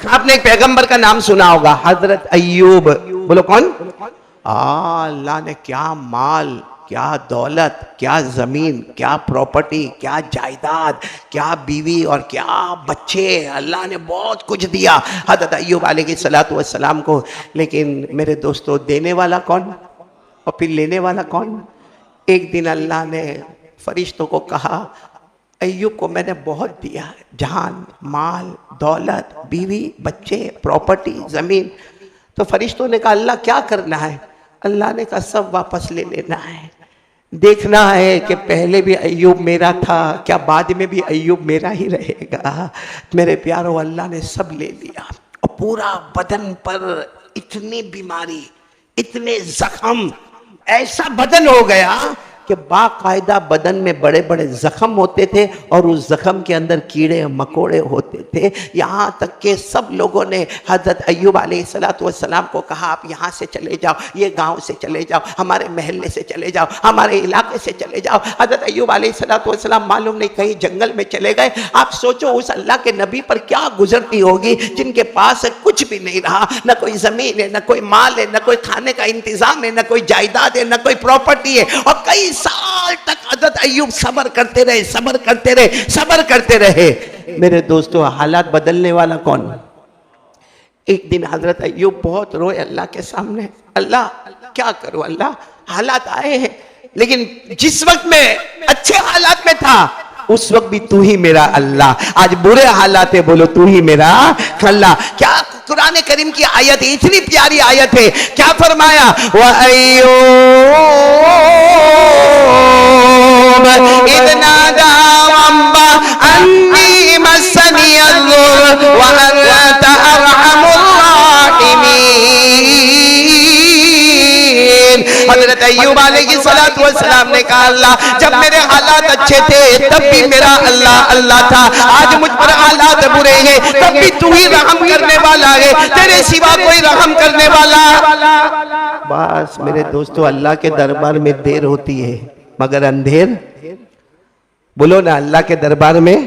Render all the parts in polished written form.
आपने एक पैगंबर का नाम सुना होगा, हजरत अय्यूब। बोलो कौन? अल्लाह ने क्या माल, क्या दौलत, क्या जमीन, क्या प्रॉपर्टी, क्या जायदाद, क्या बीवी और क्या बच्चे, अल्लाह ने बहुत कुछ दिया हजरत अय्यूब अलैहिस्सलातु वस्सलाम को। लेकिन मेरे दोस्तों, देने वाला कौन और फिर लेने वाला कौन? एक दिन अल्लाह ने फरिश्तों को कहा, अय्यूब को मैंने बहुत दिया, जान, माल, दौलत, बीवी, बच्चे, प्रॉपर्टी, जमीन। तो फरिश्तों ने कहा, अल्लाह क्या करना है? अल्लाह ने कहा, सब वापस ले लेना है। देखना है कि पहले भी अय्यूब मेरा था, क्या बाद में भी अय्यूब मेरा ही रहेगा। मेरे प्यारों, अल्लाह ने सब ले लिया और पूरा बदन पर इतनी बीमारी, इतने जख्म, ऐसा बदन हो गया कि बाकायदा बदन में बड़े बड़े जख्म होते थे और उस जख्म के अंदर कीड़े मकोड़े होते थे। यहाँ तक कि सब लोगों ने हजरत अय्यूब अलैहिस्सलातु वस्सलाम को कहा, आप यहाँ से चले जाओ, ये गांव से चले जाओ, हमारे महल्ले से चले जाओ, हमारे इलाके से चले जाओ। हजरत अय्यूब अलैहिस्सलातु वस्सलाम मालूम नहीं कहीं जंगल में चले गए। आप सोचो उस अल्लाह के नबी पर क्या गुजरती होगी, जिनके पास कुछ भी नहीं रहा, न कोई जमीन है, न कोई माल है, न कोई खाने का इंतजाम है, न कोई जायदाद है, न कोई प्रॉपर्टी है। और कई साल तक हजरत अय्यूब सब्र करते रहे, सब्र करते रहे, सब्र करते रहे। मेरे दोस्तों, हालात बदलने वाला कौन? एक दिन हजरत अय्यूब बहुत रोए अल्लाह के सामने, अल्लाह क्या करूं, अल्लाह हालात आए हैं, लेकिन जिस वक्त में अच्छे हालात में था उस वक्त भी तू ही मेरा अल्लाह। आज बुरे हालात है, बोलो तू ही मेरा अल्लाह। क्या कुरान करीम की आयत है, इतनी प्यारी आयत है। क्या फरमाया? व अय्यूब इतना दावम्बा अन्नी मस्सनी अज़्ज़ुर व अन्त अरहमुर राहिमीन। हजरत अय्यूब अलैहिस्सलातु वस्सलाम ने कहा, अल्लाह जब मेरे हालात अच्छे थे तब भी मेरा अल्लाह अल्लाह था, आज मुझ पर हालात बुरे हैं तब भी तू ही रहम करने वाला है, तेरे सिवा कोई रहम करने वाला। बस मेरे दोस्तों, अल्लाह के दरबार में देर होती है मगर अंधेर, बोलो ना, अल्लाह के दरबार में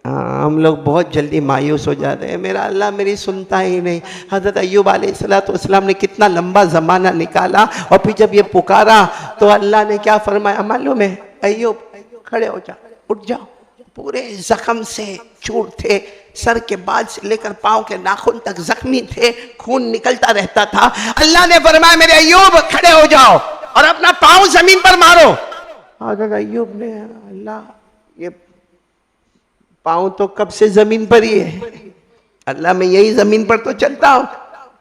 हम लोग बहुत जल्दी मायूस हो जाते हैं, मेरा अल्लाह मेरी सुनता ही नहीं। हजरत अय्यूब अलैहिस्सलातु वस्सलाम ने कितना लंबा जमाना निकाला और फिर जब ये पुकारा तो अल्लाह ने क्या फरमाया मालूम है? अय्यूब खड़े हो जाओ, उठ जाओ। पूरे जख्म से चूर थे, सर के बाल से लेकर पांव के नाखून तक जख्मी थे, खून निकलता रहता था। अल्लाह ने फरमाया, मेरे अय्यूब खड़े हो जाओ और अपना पांव जमीन पर मारो। हजरत अय्यूब ने, अल्लाह ये पांव तो कब से जमीन पर ही है, अल्लाह मैं यही जमीन पर तो चलता हूं,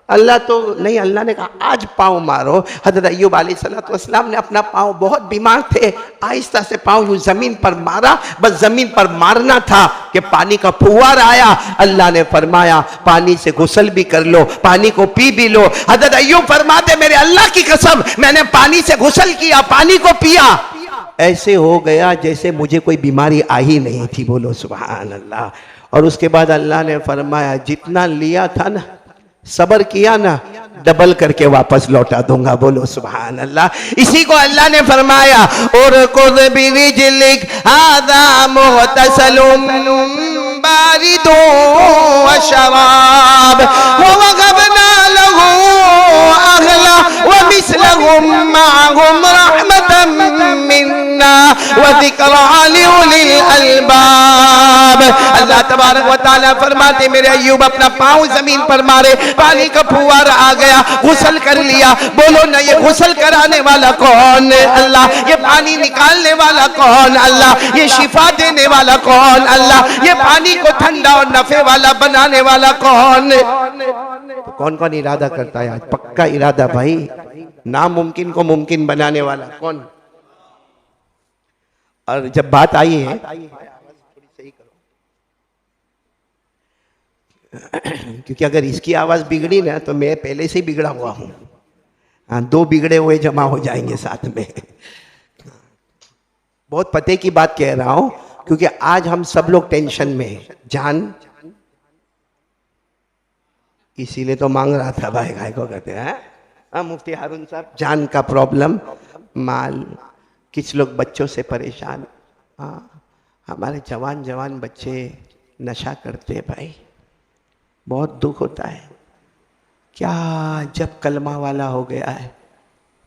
अल्लाह तो नहीं। अल्लाह ने कहा आज पांव मारो। हजरत अय्यूब अलैहिस्सलातु वस्सलाम ने अपना पांव, बहुत बीमार थे, आहिस्ता से पांव यूं जमीन पर मारा। बस जमीन पर मारना था कि पानी का फुहार आया। अल्लाह ने फरमाया पानी से गुस्ल भी कर लो, पानी को पी भी लो। हजरत अय्यूब फरमाते, मेरे अल्लाह की कसम, मैंने पानी से गुस्ल किया, पानी को पिया, ऐसे हो गया जैसे मुझे कोई बीमारी आ ही नहीं थी। बोलो सुभान अल्लाह। और उसके बाद अल्लाह ने फरमाया, जितना लिया था ना, सब्र किया ना, डबल करके वापस लौटा दूंगा। बोलो सुभान अल्लाह। इसी को अल्लाह ने फरमाया, और कुद बिरिजलिक हादा मुगतसलुम बारिदुन व शराब व वगबना लहु अहला व मिसलहुम मअहुम रहमतम मिन्ना व ज़िक्रा लिउलिल अलबाब। अल्लाह तबारक व तआला फरमाते, मेरे अय्यूब अपना पांव जमीन पर मारे, पानी का फुहार आ गया, गुस्ल कर लिया। बोलो ना, ये गुस्ल कराने वाला कौन? अल्लाह। ये पानी निकालने वाला कौन? अल्लाह। ये शिफा देने वाला कौन? अल्लाह। ये पानी को ठंडा और नफे वाला बनाने वाला कौन? तो कौन कौन इरादा करता है आज? पक्का इरादा भाई, नामुमकिन को मुमकिन बनाने वाला कौन? और जब बात आई है, क्योंकि अगर इसकी आवाज बिगड़ी ना तो मैं पहले से ही बिगड़ा हुआ हूं। हाँ, दो बिगड़े हुए जमा हो जाएंगे साथ में। बहुत पते की बात कह रहा हूं, क्योंकि आज हम सब लोग टेंशन में हैं। जान, इसीलिए तो मांग रहा था भाई, गाय को कहते हैं। हाँ मुफ्ती हारून साहब, जान का प्रॉब्लम, माल, कुछ लोग बच्चों से परेशान। हाँ, हमारे जवान जवान बच्चे नशा करते भाई, बहुत दुख होता है। क्या जब कलमा वाला हो गया है,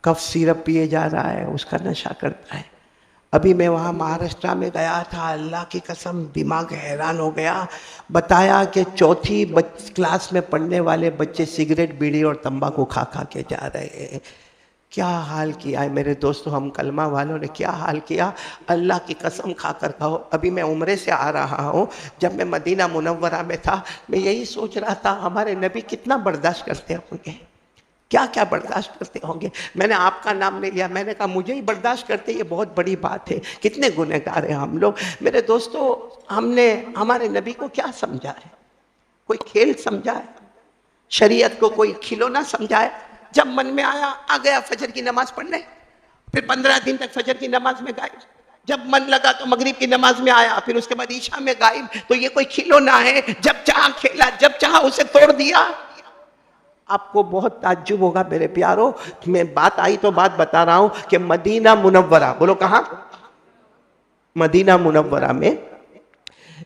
कफ सिरप पिए जा रहा है, उसका नशा करता है। अभी मैं वहाँ महाराष्ट्र में गया था, अल्लाह की कसम दिमाग हैरान हो गया। बताया कि चौथी क्लास में पढ़ने वाले बच्चे सिगरेट बीड़ी और तंबाकू खा खा के जा रहे हैं। क्या हाल किया है मेरे दोस्तों, हम कलमा वालों ने क्या हाल किया। अल्लाह की कसम खाकर कहो, अभी मैं उम्रे से आ रहा हूँ, जब मैं मदीना मुनव्वरा में था, मैं यही सोच रहा था हमारे नबी कितना बर्दाश्त करते होंगे, क्या क्या बर्दाश्त करते होंगे। मैंने आपका नाम ले लिया, मैंने कहा मुझे ही बर्दाश्त करते, ये बहुत बड़ी बात है। कितने गुनहगार हैं हम लोग। मेरे दोस्तों, हमने हमारे नबी को क्या समझा है? कोई खेल समझा है? शरीयत को कोई खिलौना समझा है? जब मन में आया आ गया फजर की नमाज पढ़ने, फिर 15 दिन तक फजर की नमाज में गायब। जब मन लगा तो मगरिब की नमाज में आया, फिर उसके बाद ईशा में गायब। तो ये कोई खिलौना है? जब चाहा खेला, जब चाहा उसे तोड़ दिया। आपको बहुत ताज्जुब होगा मेरे प्यारो, मैं बात आई तो बात बता रहा हूं कि मदीना मुनव्वरा, बोलो कहां? मदीना मुनव्वरा में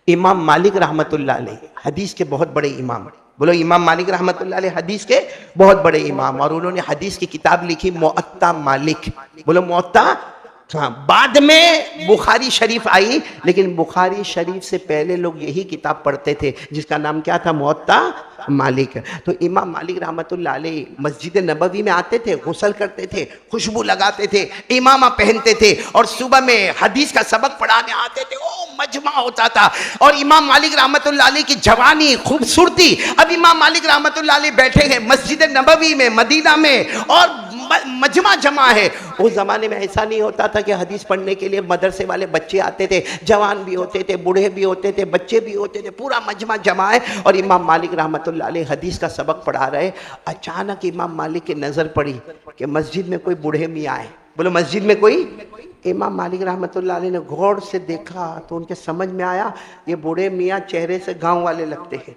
इमाम मालिक रहमतुल्लाह अलैह, हदीस के बहुत बड़े इमाम, बोलो इमाम मालिक रहमतुल्लाह अलैह हदीस के बहुत बड़े इमाम, और उन्होंने हदीस की किताब लिखी मुअत्ता मालिक, बोलो मुअत्ता। हाँ, बाद में बुखारी शरीफ आई, लेकिन बुखारी शरीफ से पहले लोग यही किताब पढ़ते थे जिसका नाम क्या था? मुअत्ता मालिक। तो इमाम मालिक रहमतुल्लाह अलैह मस्जिद नबवी में आते थे, गुस्ल करते थे, खुशबू लगाते थे, इमामा पहनते थे, और सुबह में हदीस का सबक पढ़ाने आते थे। ओ मजमा होता था, और इमाम मालिक रहमतुल्लाह अलैह की जवानी, खूबसूरती। अब इमाम मालिक रहमतुल्लाह अलैह बैठे हैं मस्जिद नबवी में मदीना में, और मजमा जमा है। उस जमाने में ऐसा नहीं होता था कि हदीस पढ़ने के लिए मदरसे वाले बच्चे आते थे, जवान भी होते थे, बूढ़े भी होते थे, बच्चे भी होते थे, पूरा मजमा जमा है, और इमाम मालिक रहमतुल्लाह अलैह हदीस का सबक पढ़ा रहे। अचानक इमाम मालिक की नजर पड़ी कि मस्जिद में कोई बूढ़े मियाँ आए, बोलो मस्जिद में कोई। इमाम मालिक रहमतुल्लाह अलैह ने गौर से देखा तो उनके समझ में आया ये बूढ़े मियाँ चेहरे से गाँव वाले लगते हैं,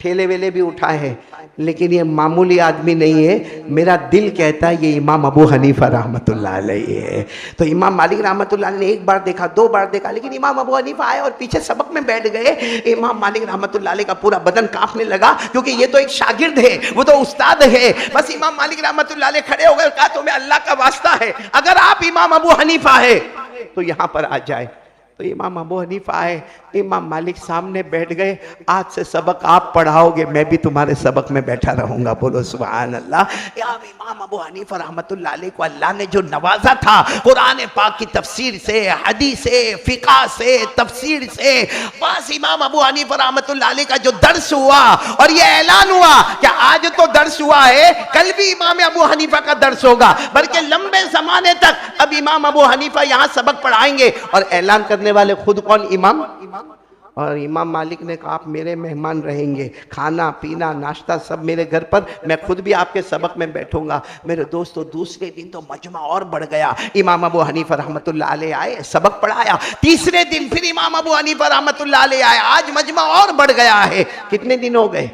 ठेले वेले भी उठाए हैं, लेकिन ये मामूली आदमी नहीं है। मेरा दिल कहता है ये इमाम अबू हनीफा रहमतुल्लाह अलैह है। तो इमाम मालिक रहमतुल्लाह अलैह ने एक बार देखा, 2 बार देखा, लेकिन इमाम अबू हनीफा आए और पीछे सबक में बैठ गए। इमाम मालिक रहमतुल्लाह अलैह का पूरा बदन कांपने लगा, क्योंकि ये तो एक शागिर्द है, वो तो उस्ताद है। बस इमाम मालिक रहमतुल्लाह अलैह खड़े हो गए, कहा तुम्हें अल्लाह का वास्ता है, अगर आप इमाम अबू हनीफा है तो यहां पर आ जाए। तो इमाम अबू हनीफा आए, इमाम मालिक सामने बैठ गए। आज से सबक आप पढ़ाओगे, मैं भी तुम्हारे सबक में बैठा रहूंगा, बोलो सुभान अल्लाह। यार इमाम अबू हनीफा रहमतुल्लाह अलैह को अल्लाह ने जो नवाजा था कुरान पाक की तफसीर से, हदीस से, फिका से, तफसीर से, बस इमाम अबू हनीफा रहमतुल्लाह अलैह का जो दर्स हुआ, और ये ऐलान हुआ कि आज तो दर्स हुआ है, कल भी इमाम अबू हनीफा का दर्स होगा, बल्कि लंबे जमाने तक अब इमाम अबू हनीफा यहाँ सबक पढ़ाएंगे। और ऐलान करने वाले खुद कौन? इमाम। और इमाम मालिक ने कहा आप मेरे मेहमान रहेंगे, खाना पीना नाश्ता सब मेरे घर पर, मैं खुद भी आपके सबक में बैठूंगा। मेरे दोस्तों, दूसरे दिन तो मजमा और बढ़ गया। इमाम अबू हनीफा रहमतुल्लाह अलैह आए, सबक पढ़ाया। तीसरे दिन फिर इमाम अबू हनीफा रहमतुल्लाह अलैह आए, आज मजमा और बढ़ गया है। कितने दिन हो गए?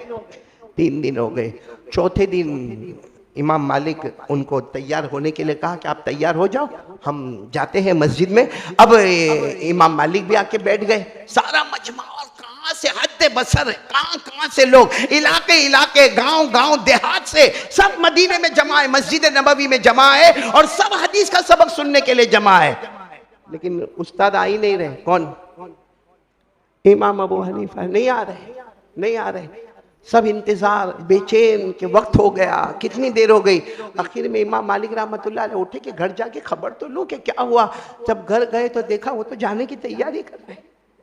3 दिन हो गए। चौथे दिन इमाम मालिक उनको तैयार होने के लिए कहा कि आप तैयार हो जाओ, हम जाते हैं मस्जिद में। अब इमाम मालिक भी आके बैठ गए, सारा मजमा, और कहां से हद बसर, कहां से लोग, इलाके इलाके, गांव गांव, देहात से सब मदीने में जमा है, मस्जिद नबवी में जमा है, और सब हदीस का सबक सुनने के लिए जमा है। लेकिन उस्ताद आ ही नहीं रहे। कौन? इमाम अबू हनीफा नहीं आ रहे, नहीं आ रहे। सब इंतजार, बेचैन के वक्त हो गया, कितनी देर हो गई। आखिर में इमाम मालिक रहमतुल्लाह अलैह उठे कि घर जाके खबर तो लूं कि क्या हुआ। जब घर गए तो देखा वो तो जाने की तैयारी कर रहे,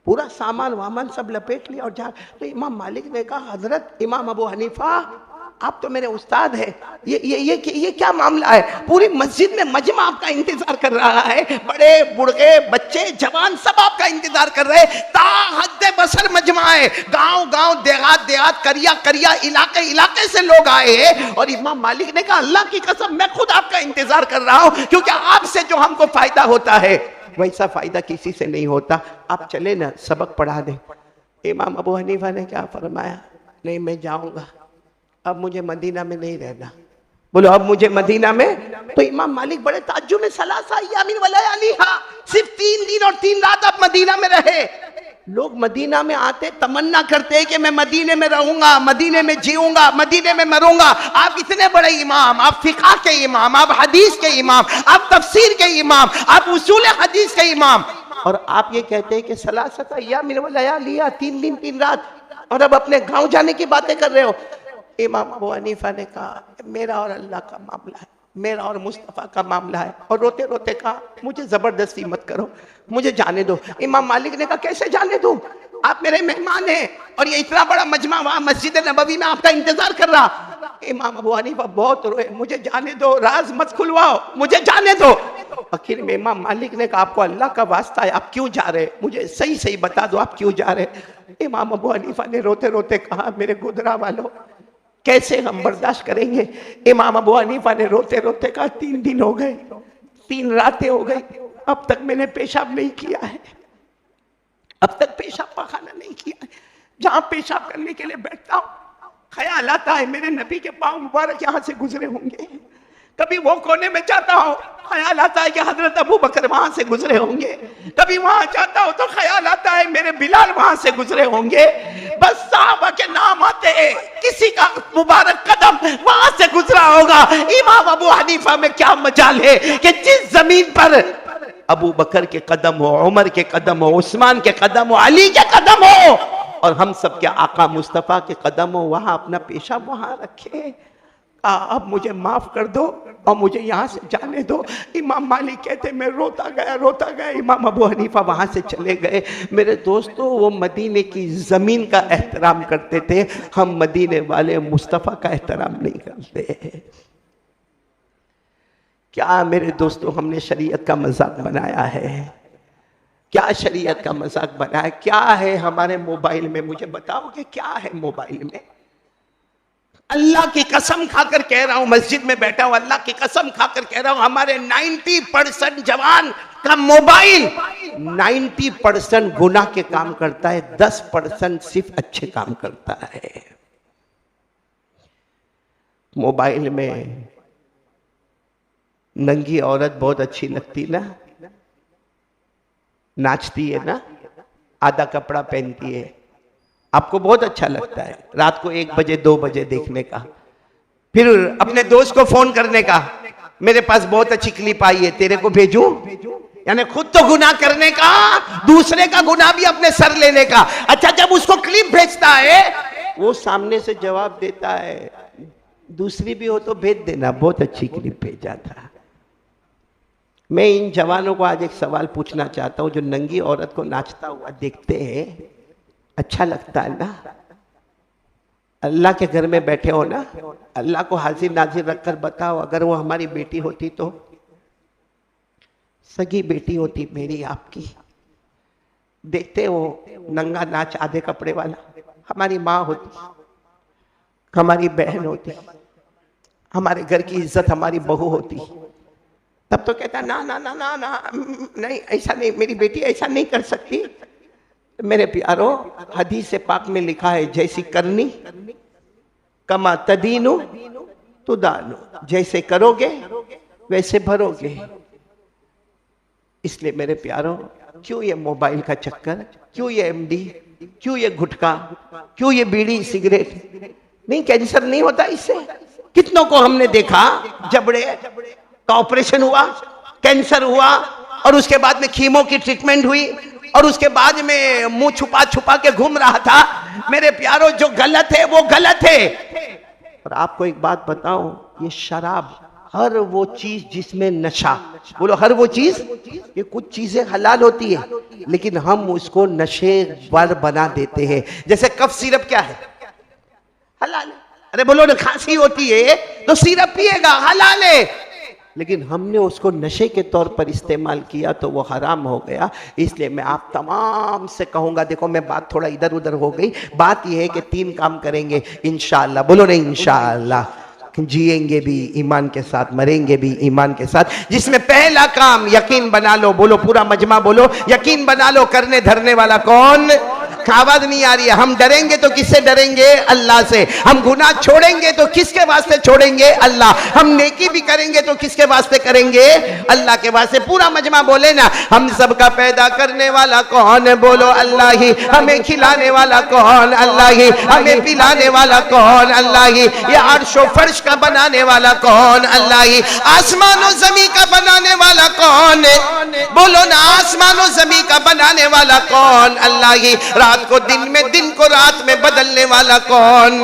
पूरा सामान वामान सब लपेट लिया और जा। तो इमाम मालिक ने कहा हजरत इमाम अबू हनीफा, आप तो मेरे उस्ताद है, ये क्या मामला है? पूरी मस्जिद में मजमा आपका इंतजार कर रहा है, बड़े बूढ़े बच्चे जवान सब आपका इंतजार कर रहे हैं। ता हद बसर मजमा है, गांव गांव, देहात देहात, करिया करिया, इलाके इलाके से लोग आए हैं। और इमाम मालिक ने कहा अल्लाह की कसम मैं खुद आपका इंतजार कर रहा हूं, क्योंकि आपसे जो हमको फायदा होता है वैसा फायदा किसी से नहीं होता। आप चले ना, सबक पढ़ा दें। इमाम अबू हनीफा ने क्या फरमाया? नहीं, मैं जाऊंगा, अब मुझे मदीना में नहीं रहना। बोलो अब मुझे मदीना में। तो इमाम मालिक बड़े ताज्जुब में, सलासा यामीन वला अलीहा, सिर्फ 3 दिन और 3 रात आप मदीना में रहे। लोग मदीना में आते तमन्ना करते हैं कि मैं मदीने में रहूंगा, मदीने में जीऊंगा, मदीने में मरूंगा। आप इतने बड़े इमाम, आप फिक़ह के इमाम, आप हदीस के इमाम, आप तफसीर के इमाम, आप उसूल हदीस के इमाम, और आप ये कहते हैं कि सलासत अय्यामिन व लयालिया, 3 दिन 3 रात, और अब अपने गांव जाने की बातें कर रहे हो। इमाम अबू हनीफा ने कहा मेरा और अल्लाह का मामला है, मेरा और मुस्तफ़ा का मामला है, और रोते रोते कहा मुझे जबरदस्ती मत करो, मुझे जाने दो। इमाम मालिक ने कहा कैसे जाने दो, आप मेरे मेहमान हैं और ये इतना बड़ा मजमा वहां मस्जिद नबवी में आपका इंतजार कर रहा। इमाम अबू हनीफा बहुत रोए, मुझे जाने दो, राज मत खुलवाओ, मुझे जाने दो। आखिर में इमाम मालिक ने कहा आपको अल्लाह का वास्ता है, आप क्यों जा रहे, मुझे सही सही बता दो आप क्यों जा रहे। इमाम अबू हनीफा ने रोते रोते कहा मेरे गुदरा वालों कैसे हम बर्दाश्त करेंगे। इमाम अबू हनीफा ने रोते रोते कहा 3 दिन हो गए, 3 रातें हो गई, अब तक मैंने पेशाब नहीं किया है, अब तक पेशाब पाखाना नहीं किया है। जहां पेशाब करने के लिए बैठता हूं ख्याल आता है मेरे नबी के पांव मुबारक यहां से गुजरे होंगे। कभी वो कोने में जाता हूं ख्याल आता है कि हजरत अबू बकर वहां से गुजरे होंगे। कभी वहां जाता हूं तो ख्याल आता है मेरे बिलाल वहां से गुजरे होंगे। बस साहबा के नाम आते हैं, किसी का मुबारक कदम वहां से गुजरा होगा। इमाम अबू हनीफा में क्या मजाल है कि जिस जमीन पर अबू बकर के कदम हो, उमर के कदम हो, उस्मान के कदम हो, अली के कदम हो, और हम सब के आका मुस्तफा के कदम हो, वहां अपना पेशाब वहां रखे। अब मुझे माफ कर दो और मुझे यहाँ से जाने दो। इमाम मालिक कहते मैं रोता गया। इमाम अबू हनीफा वहां से चले गए। मेरे दोस्तों वो मदीने की जमीन का एहतराम करते थे, हम मदीने वाले मुस्तफ़ा का एहतराम नहीं करते। क्या मेरे दोस्तों हमने शरीयत का मजाक बनाया है, क्या शरीयत का मजाक बनाया, क्या है हमारे मोबाइल में, मुझे बताओगे क्या है मोबाइल में। अल्लाह की कसम खाकर कह रहा हूं, मस्जिद में बैठा हूं, अल्लाह की कसम खाकर कह रहा हूं, हमारे 90% जवान का मोबाइल 90% गुनाह के काम करता है, 10% सिर्फ अच्छे काम करता है। मोबाइल में नंगी औरत बहुत अच्छी लगती ना, नाचती है ना, आधा कपड़ा पहनती है, आपको बहुत अच्छा लगता है रात को 1 बजे 2 बजे देखने का, फिर अपने दोस्त को फोन करने का, मेरे पास बहुत अच्छी क्लिप आई है तेरे को भेजूं। यानी खुद तो गुनाह करने का, दूसरे का गुनाह भी अपने सर लेने का। अच्छा जब उसको क्लिप भेजता है वो सामने से जवाब देता है दूसरी भी हो तो भेज देना, बहुत अच्छी क्लिप भेजा था। मैं इन जवानों को आज एक सवाल पूछना चाहता हूं, जो नंगी औरत को नाचता हुआ देखते हैं, अच्छा लगता है ना। अल्लाह के घर में बैठे हो ना, अल्लाह को हाजिर नाजिर रखकर बताओ अगर वो हमारी बेटी होती तो, सगी बेटी होती मेरी आपकी, देखते हो नंगा नाच आधे कपड़े वाला, हमारी माँ होती, हमारी बहन होती, हमारे घर की इज्जत हमारी बहू होती, तब तो कहता ना ना ना ना ना नहीं ऐसा नहीं, मेरी बेटी ऐसा नहीं कर सकती। मेरे प्यारो हदीस पाक में लिखा है जैसी करनी कमा तदीनु तुदानु, जैसे करोगे वैसे भरोगे। इसलिए मेरे प्यारो क्यों ये मोबाइल का चक्कर, क्यों ये एमडी, क्यों ये गुटखा, क्यों ये बीड़ी सिगरेट। नहीं कैंसर नहीं होता इससे। कितनों को हमने देखा जबड़े का ऑपरेशन हुआ, कैंसर हुआ, और उसके बाद में कीमो की ट्रीटमेंट हुई, और उसके बाद में मुंह छुपा छुपा के घूम रहा था। मेरे प्यारो जो गलत है वो गलत है। और आपको एक बात बताऊं, ये शराब, हर वो चीज जिसमें नशा, बोलो हर वो चीज, ये कुछ चीजें हलाल होती है लेकिन हम उसको नशे पर बना देते हैं। जैसे कफ सिरप क्या है, हलाल है। अरे बोलो ना, खांसी होती है तो सिरप पिएगा, हलाल है, लेकिन हमने उसको नशे के तौर पर इस्तेमाल किया तो वो हराम हो गया। इसलिए मैं आप तमाम से कहूँगा, देखो मैं बात थोड़ा इधर उधर हो गई, बात यह है कि 3 काम करेंगे इंशाअल्लाह, बोलो नहीं इंशाअल्लाह, जिएंगे भी ईमान के साथ, मरेंगे भी ईमान के साथ। जिसमें पहला काम यकीन बना लो, बोलो पूरा मजमा बोलो, यकीन बना लो। करने धरने वाला कौन? आवाज नहीं आ रही है। हम डरेंगे तो किससे डरेंगे? अल्लाह से। हम गुनाह छोड़ेंगे तो किसके वास्ते छोड़ेंगे? अल्लाह। हम नेकी भी करेंगे तो किसके वास्ते करेंगे? अल्लाह के वास्ते। पूरा मजमा बोले ना, हम सबका पैदा करने वाला कौन? बोलो अल्लाह ही। हमें खिलाने वाला कौन? अल्लाह ही। हमें पिलाने वाला कौन? अल्लाह ही। ये अर्शो फर्श का बनाने वाला कौन? अल्लाह ही। आसमान और जमीन का बनाने वाला कौन? बोलो ना, आसमान और जमीन का बनाने वाला कौन? अल्लाह ही। रात को दिन में, दिन को रात में बदलने वाला कौन?